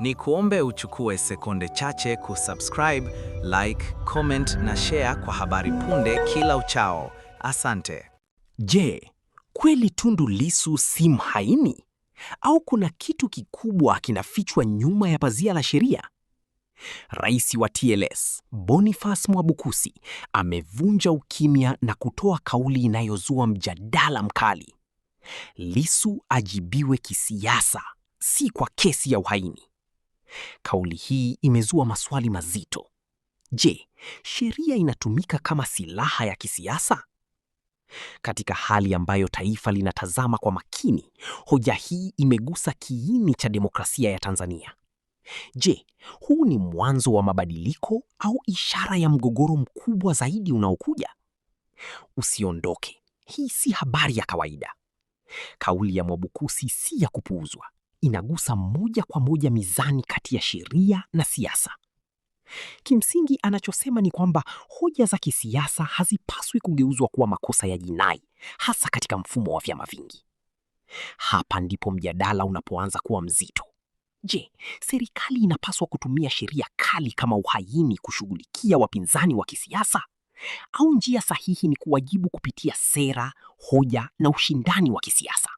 Ni kuombe uchukue sekunde chache kusubscribe, like, comment na share kwa habari punde kila uchao. Asante. Je, kweli Tundu Lissu si mhaini? Au kuna kitu kikubwa kinafichwa nyuma ya pazia la sheria? Rais wa TLS, Boniface Mwabukusi, amevunja ukimya na kutoa kauli inayozua mjadala mkali. Lissu ajibiwe kisiasa, si kwa kesi ya uhaini. Kauli hii imezua maswali mazito. Je, sheria inatumika kama silaha ya kisiasa? Katika hali ambayo taifa linatazama kwa makini, hoja hii imegusa kiini cha demokrasia ya Tanzania. Je, huu ni mwanzo wa mabadiliko au ishara ya mgogoro mkubwa zaidi unaokuja? Usiondoke, hii si habari ya kawaida. Kauli ya Mwabukusi si ya kupuuzwa, inagusa moja kwa moja mizani kati ya sheria na siasa. Kimsingi anachosema ni kwamba hoja za kisiasa hazipaswi kugeuzwa kuwa makosa ya jinai, hasa katika mfumo wa vyama vingi. Hapa ndipo mjadala unapoanza kuwa mzito. Je, serikali inapaswa kutumia sheria kali kama uhaini kushughulikia wapinzani wa kisiasa? Au njia sahihi ni kuwajibu kupitia sera, hoja na ushindani wa kisiasa?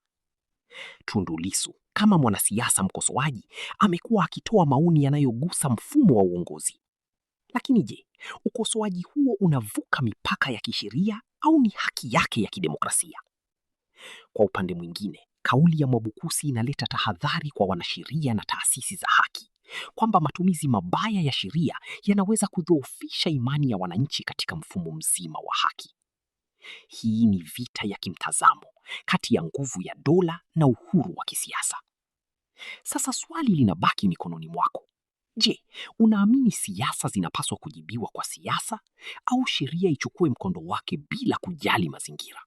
Tundu Lissu, kama mwanasiasa mkosoaji, amekuwa akitoa maoni yanayogusa mfumo wa uongozi. Lakini je, ukosoaji huo unavuka mipaka ya kisheria au ni haki yake ya kidemokrasia? Kwa upande mwingine, kauli ya Mwabukusi inaleta tahadhari kwa wanasheria na taasisi za haki, kwamba matumizi mabaya ya sheria yanaweza kudhoofisha imani ya wananchi katika mfumo mzima wa haki. Hii ni vita ya kimtazamo kati ya nguvu ya dola na uhuru wa kisiasa. Sasa swali linabaki mikononi mwako. Je, unaamini siasa zinapaswa kujibiwa kwa siasa au sheria ichukue mkondo wake bila kujali mazingira?